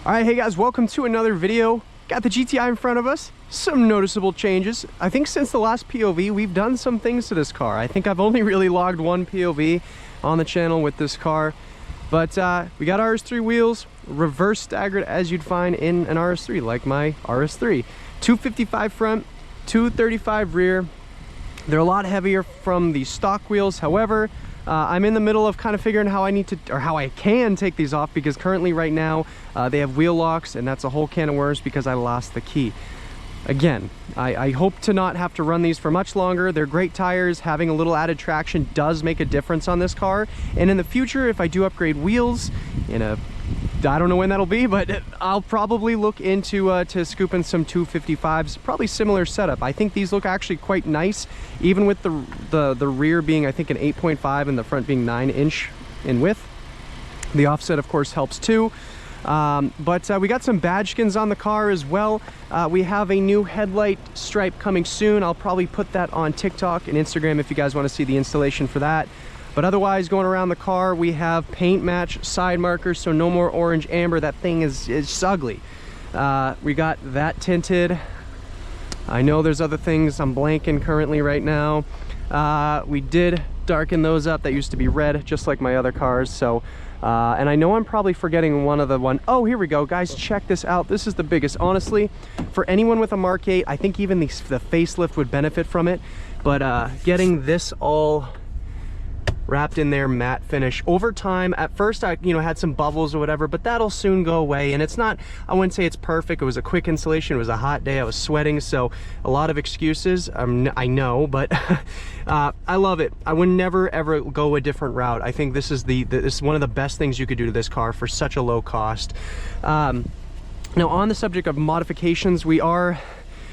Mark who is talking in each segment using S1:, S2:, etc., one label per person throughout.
S1: All right, hey guys, welcome to another video. Got the GTI in front of us. Some noticeable changes. I think since the last POV, we've done some things to this car. I think I've only really logged one POV on the channel with this car. But we got RS3 wheels, reverse staggered as you'd find in an RS3, like my RS3. 255 front, 235 rear. They're a lot heavier from the stock wheels. However, I'm in the middle of kind of figuring how I need to, or how I can take these off, because currently right now they have wheel locks, and that's a whole can of worms because I lost the key. Again, I hope to not have to run these for much longer. They're great tires. Having a little added traction does make a difference on this car. And in the future, if I do upgrade wheels I don't know when that'll be, but I'll probably look into to scooping some 255s, probably similar setup. I think these look actually quite nice, even with the rear being, I think, an 8.5 and the front being 9-inch in width. The offset, of course, helps too. But we got some Badgeskins on the car as well. We have a new headlight stripe coming soon. I'll probably put that on TikTok and Instagram if you guys want to see the installation for that. But otherwise, going around the car, we have paint match side markers, so no more orange amber. That thing is ugly. We got that tinted. I know there's other things I'm blanking currently right now. We did darken those up. That used to be red, just like my other cars. So, and I know I'm probably forgetting oh, here we go, guys. Check this out. This is the biggest, honestly, for anyone with a Mk8. I think even the facelift would benefit from it. But getting this all wrapped in there, matte finish. Over time, at first I had some bubbles or whatever, but that'll soon go away. And it's not, I wouldn't say it's perfect. It was a quick installation. It was a hot day. I was sweating, so a lot of excuses. I know, but I love it. I would never ever go a different route. I think this is this is one of the best things you could do to this car for such a low cost. Now, on the subject of modifications, we are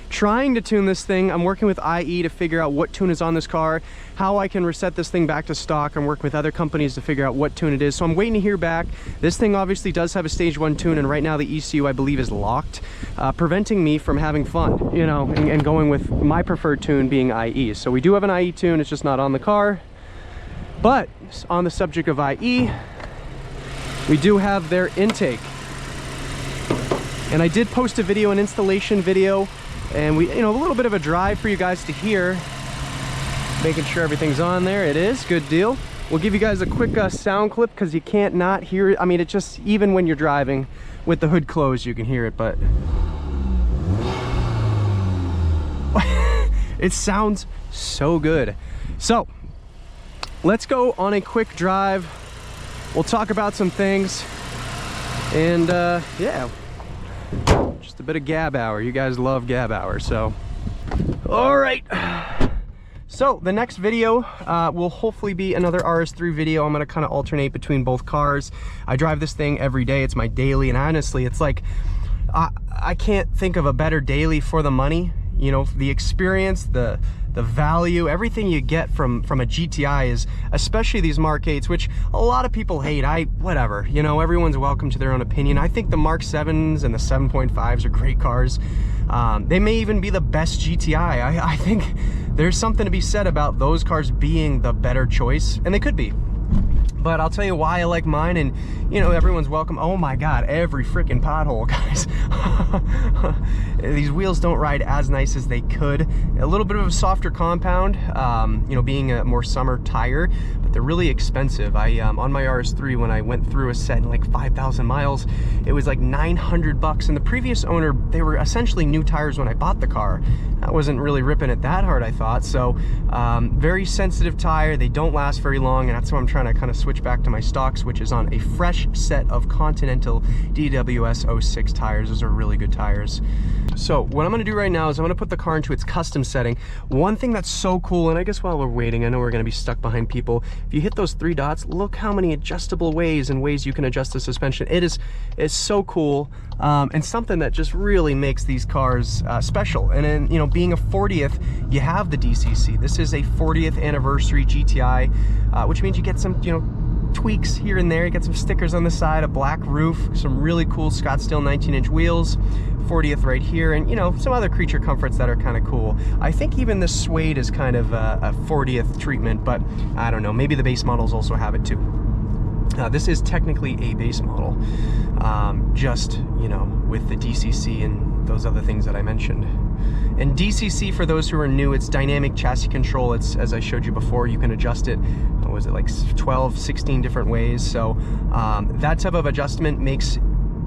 S1: trying to tune this thing. I'm working with IE to figure out what tune is on this car, how I can reset this thing back to stock. I'm working with other companies to figure out what tune it is. So I'm waiting to hear back. This thing obviously does have a stage 1 tune, and right now the ECU, I believe, is locked, preventing me from having fun, and going with my preferred tune being IE. So we do have an IE tune, it's just not on the car. But on the subject of IE, we do have their intake. And I did post a video, an installation video, and we, a little bit of a drive for you guys to hear, making sure everything's on there. It is, good deal. We'll give you guys a quick sound clip, because you can't not hear it. I mean, it just, even when you're driving with the hood closed, you can hear it, but it sounds so good. So let's go on a quick drive. We'll talk about some things, and yeah, just a bit of gab hour. You guys love gab hour, so all right. So the next video will hopefully be another RS3 video. I'm gonna kind of alternate between both cars. I drive this thing every day. It's my daily, and honestly, it's like I can't think of a better daily for the money. The experience, the value, everything you get from a GTI is, especially these Mk8s, which a lot of people hate. Whatever, everyone's welcome to their own opinion. I think the Mark 7s and the 7.5s are great cars. They may even be the best GTI. I think there's something to be said about those cars being the better choice, and they could be. But I'll tell you why I like mine, and everyone's welcome. Oh my God, every freaking pothole, guys. These wheels don't ride as nice as they could. A little bit of a softer compound, being a more summer tire, but they're really expensive. On my RS3, when I went through a set in like 5,000 miles, it was like $900. And the previous owner, they were essentially new tires when I bought the car. I wasn't really ripping it that hard, I thought. So very sensitive tire. They don't last very long, and that's why I'm trying to kind of switch back to my stocks, which is on a fresh set of Continental DWS 06 tires. Those are really good tires. So what I'm going to do right now is I'm going to put the car into its custom setting. One thing that's so cool, and I guess while we're waiting, I know we're going to be stuck behind people. If you hit those 3 dots, look how many adjustable ways you can adjust the suspension. It's so cool, and something that just really makes these cars special. And then, being a 40th, you have the DCC. This is a 40th anniversary GTI, which means you get some, tweaks here and there. You get some stickers on the side, a black roof, some really cool Scottsdale 19-inch wheels, 40th right here, and some other creature comforts that are kind of cool. I think even the suede is kind of a 40th treatment, but I don't know, maybe the base models also have it too. This is technically a base model, just, you know, with the DCC and those other things that I mentioned. And DCC, for those who are new, it's dynamic chassis control. It's, as I showed you before, you can adjust it, what was it, like 12, 16 different ways. So that type of adjustment makes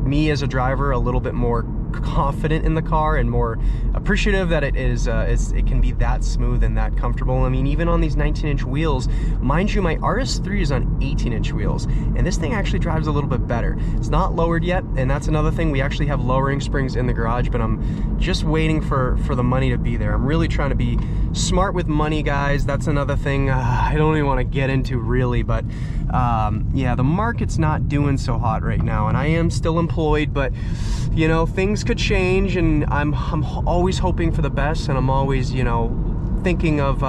S1: me as a driver a little bit more confident in the car and more appreciative that it is, it can be that smooth and that comfortable. I mean, even on these 19-inch wheels, mind you, my RS3 is on 18-inch wheels, and this thing actually drives a little bit better. It's not lowered yet, and that's another thing. We actually have lowering springs in the garage, but I'm just waiting for the money to be there. I'm really trying to be smart with money, guys. That's another thing I don't even want to get into really, but yeah, the market's not doing so hot right now, and I am still employed, but you know, things could change, and I'm always hoping for the best, and I'm always, you know, thinking of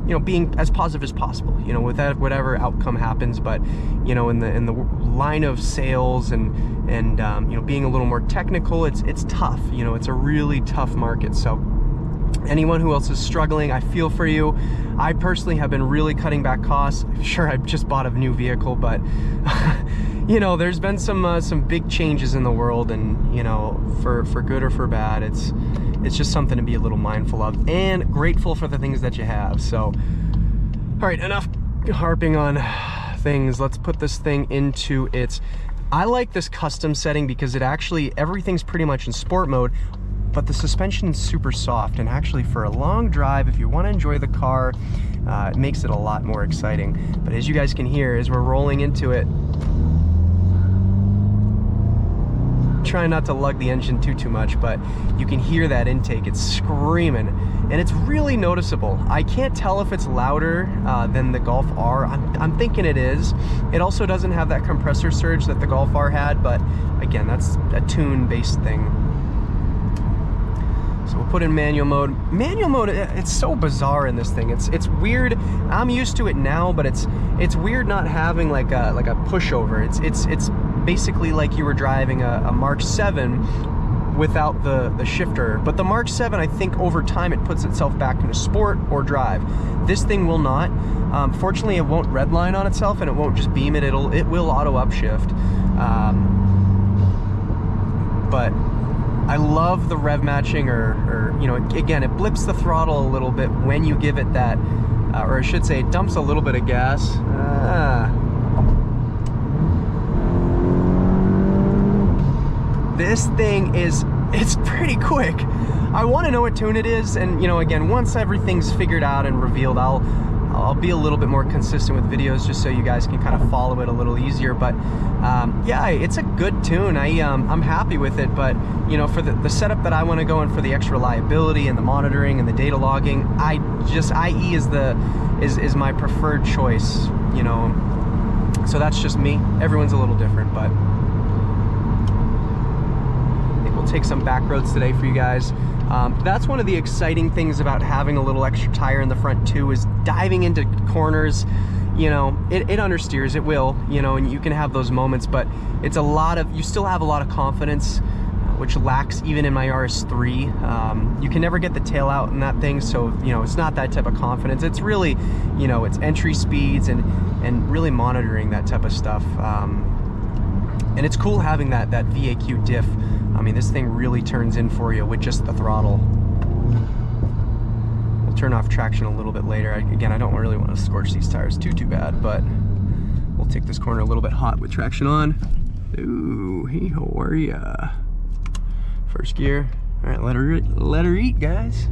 S1: you know, being as positive as possible, you know, with that, whatever outcome happens. But you know, in the line of sales and you know, being a little more technical, it's tough. You know, it's a really tough market. So anyone who else is struggling, I feel for you. I personally have been really cutting back costs. Sure, I just bought a new vehicle, but you know, there's been some big changes in the world, and you know, for good or for bad, it's just something to be a little mindful of and grateful for the things that you have. So, all right, enough harping on things. Let's put this thing into its, I like this custom setting because it actually, everything's pretty much in sport mode, but the suspension is super soft, and actually for a long drive, if you want to enjoy the car, it makes it a lot more exciting. But as you guys can hear, as we're rolling into it, trying not to lug the engine too much, but you can hear that intake. It's screaming, and it's really noticeable. I can't tell if it's louder than the Golf R. I'm thinking it is. It also doesn't have that compressor surge that the Golf R had, but again, that's a tune-based thing. So we'll put in manual mode. Manual mode, it's so bizarre in this thing. It's weird. I'm used to it now, but it's weird not having like a pushover. It's basically like you were driving a Mark 7 without the shifter. But the Mark 7, I think over time it puts itself back into sport or drive. This thing will not. Fortunately, it won't redline on itself, and it won't just beam it. It will auto upshift. But I love the rev matching, or you know, again, it blips the throttle a little bit when you give it that, or I should say, it dumps a little bit of gas. This thing it's pretty quick. I want to know what tune it is, and you know, again, once everything's figured out and revealed, I'll be a little bit more consistent with videos, just so you guys can kind of follow it a little easier. But yeah, it's a good tune. I'm happy with it, but you know, for the setup that I want to go in, for the extra reliability and the monitoring and the data logging, IE is my preferred choice, you know. So that's just me. Everyone's a little different, but I think we'll take some back roads today for you guys. That's one of the exciting things about having a little extra tire in the front too, is diving into corners. You know, it understeers, it will, you know, and you can have those moments, but it's a lot of, you still have a lot of confidence, which lacks even in my RS3. You can never get the tail out in that thing, so, you know, it's not that type of confidence. It's really, you know, it's entry speeds and really monitoring that type of stuff. And it's cool having that VAQ diff. I mean, this thing really turns in for you with just the throttle. We'll turn off traction a little bit later. Again, I don't really want to scorch these tires too bad, but we'll take this corner a little bit hot with traction on. Ooh, hey, how are ya? First gear. All right, let her eat, guys.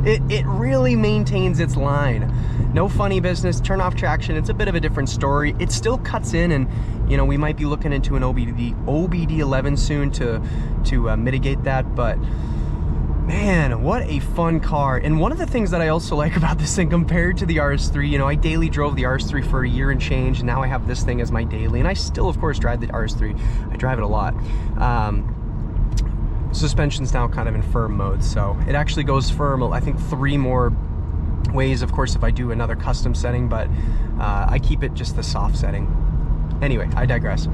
S1: It really maintains its line. No funny business. Turn off traction, it's a bit of a different story. It still cuts in, and you know, we might be looking into an OBD11 soon to mitigate that. But man, what a fun car. And one of the things that I also like about this thing compared to the RS3, you know, I daily drove the RS3 for a year and change, and now I have this thing as my daily, and I still of course drive the RS3. I drive it a lot. Suspension's now kind of in firm mode, so it actually goes firm, I think 3 more ways, of course, if I do another custom setting, but I keep it just the soft setting. Anyway, I digress.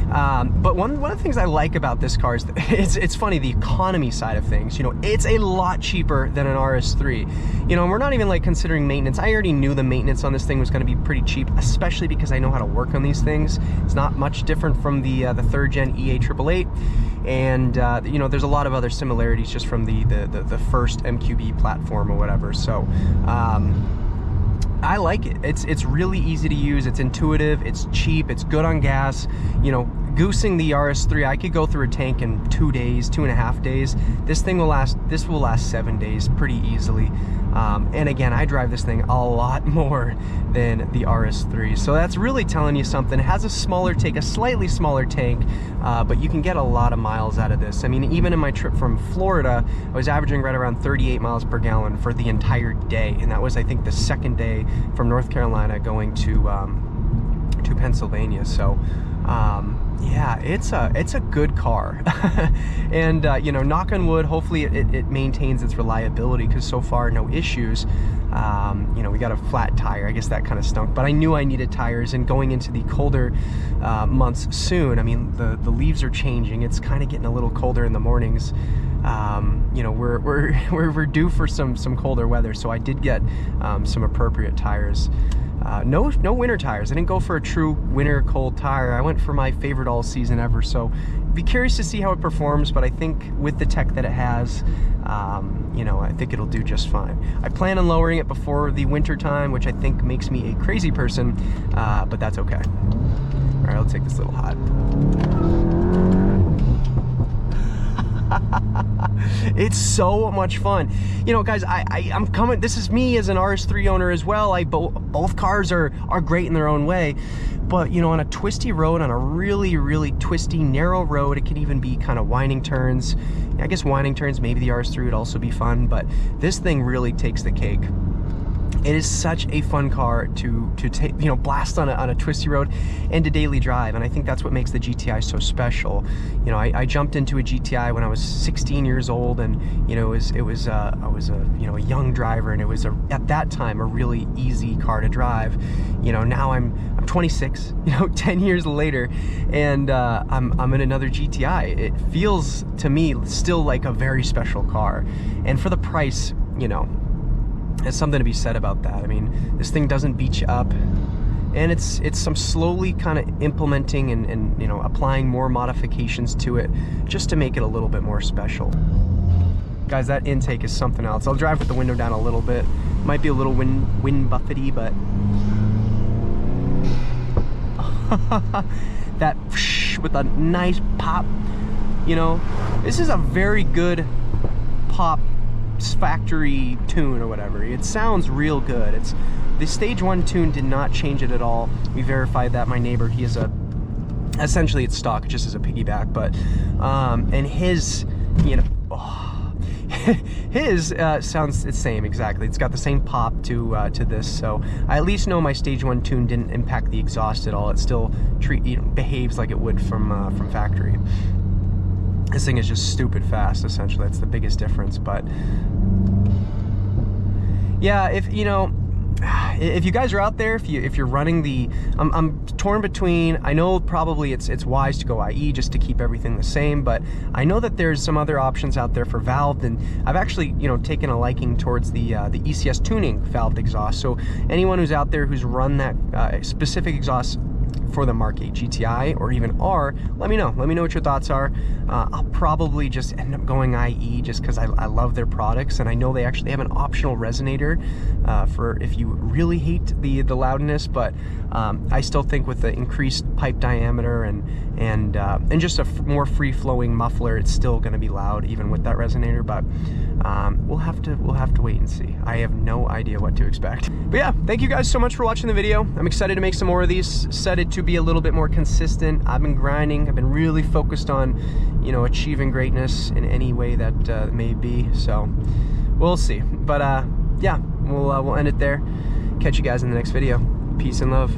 S1: But one of the things I like about this car is that it's funny, the economy side of things. You know, it's a lot cheaper than an RS3. You know, and we're not even like considering maintenance. I already knew the maintenance on this thing was going to be pretty cheap, especially because I know how to work on these things. It's not much different from the 3rd gen EA888, and you know, there's a lot of other similarities just from the first MQB platform or whatever. So I like it. It's really easy to use. It's intuitive. It's cheap. It's good on gas. You know, goosing the RS3, I could go through a tank in 2 days, 2.5 days. This thing will last. This will last 7 days pretty easily. And again, I drive this thing a lot more than the RS3, so that's really telling you something. It has a smaller tank, a slightly smaller tank, but you can get a lot of miles out of this. I mean, even in my trip from Florida, I was averaging right around 38 miles per gallon for the entire day, and that was, I think, the second day from North Carolina going to Pennsylvania. So yeah, it's a good car. And you know, knock on wood, hopefully it maintains its reliability, because so far no issues. You know, we got a flat tire. I guess that kind of stunk, but I knew I needed tires, and going into the colder months soon, I mean, the leaves are changing. It's kind of getting a little colder in the mornings. You know, we're due for some colder weather, so I did get some appropriate tires. No winter tires. I didn't go for a true winter cold tire. I went for my favorite all season ever, so be curious to see how it performs, but I think with the tech that it has, you know, I think it'll do just fine. I plan on lowering it before the winter time, which I think makes me a crazy person, but that's okay. All right, let's take this little hot. It's so much fun. You know, guys, I'm coming. This is me as an RS3 owner as well. Both cars are great in their own way, but you know, on a twisty road, on a really twisty, narrow road, it can even be kind of winding turns. I guess winding turns, maybe the RS3 would also be fun, but this thing really takes the cake. It is such a fun car to take, you know, blast on a twisty road and to daily drive, and I think that's what makes the GTI so special. You know, I jumped into a GTI when I was 16 years old, and you know, I was a you know, a young driver, and it was at that time a really easy car to drive. You know, now I'm 26, you know, 10 years later, and I'm in another GTI. It feels to me still like a very special car, and for the price, you know, there's something to be said about that. I mean, this thing doesn't beat you up, and it's some slowly kind of implementing and you know, applying more modifications to it just to make it a little bit more special. Guys, that intake is something else. I'll drive with the window down a little bit. Might be a little wind buffety, but that with a nice pop, you know, this is a very good pop factory tune or whatever. It sounds real good. It's the stage 1 tune did not change it at all. We verified that. My neighbor, he is essentially it's stock, just as a piggyback, but and his, you know, his sounds the same exactly. It's got the same pop to this, so I at least know my stage 1 tune didn't impact the exhaust at all. It still behaves like it would from factory. This thing is just stupid fast, essentially. That's the biggest difference. But yeah, if you know, if you guys are out there, if you're running the, I'm torn between. I know probably it's wise to go IE just to keep everything the same, but I know that there's some other options out there for valved, and I've actually, you know, taken a liking towards the ECS tuning valved exhaust. So anyone who's out there who's run that specific exhaust for the Mk8 GTI or even R, let me know what your thoughts are. I'll probably just end up going IE just because I love their products, and I know they actually have an optional resonator for if you really hate the loudness, but I still think with the increased pipe diameter and just a more free-flowing muffler, it's still going to be loud even with that resonator. But we'll have to wait and see. I have no idea what to expect. But yeah, thank you guys so much for watching the video. I'm excited to make some more of these. Set it to be a little bit more consistent. I've been grinding. I've been really focused on, you know, achieving greatness in any way that may be. So we'll see. But yeah, we'll end it there. Catch you guys in the next video. Peace and love.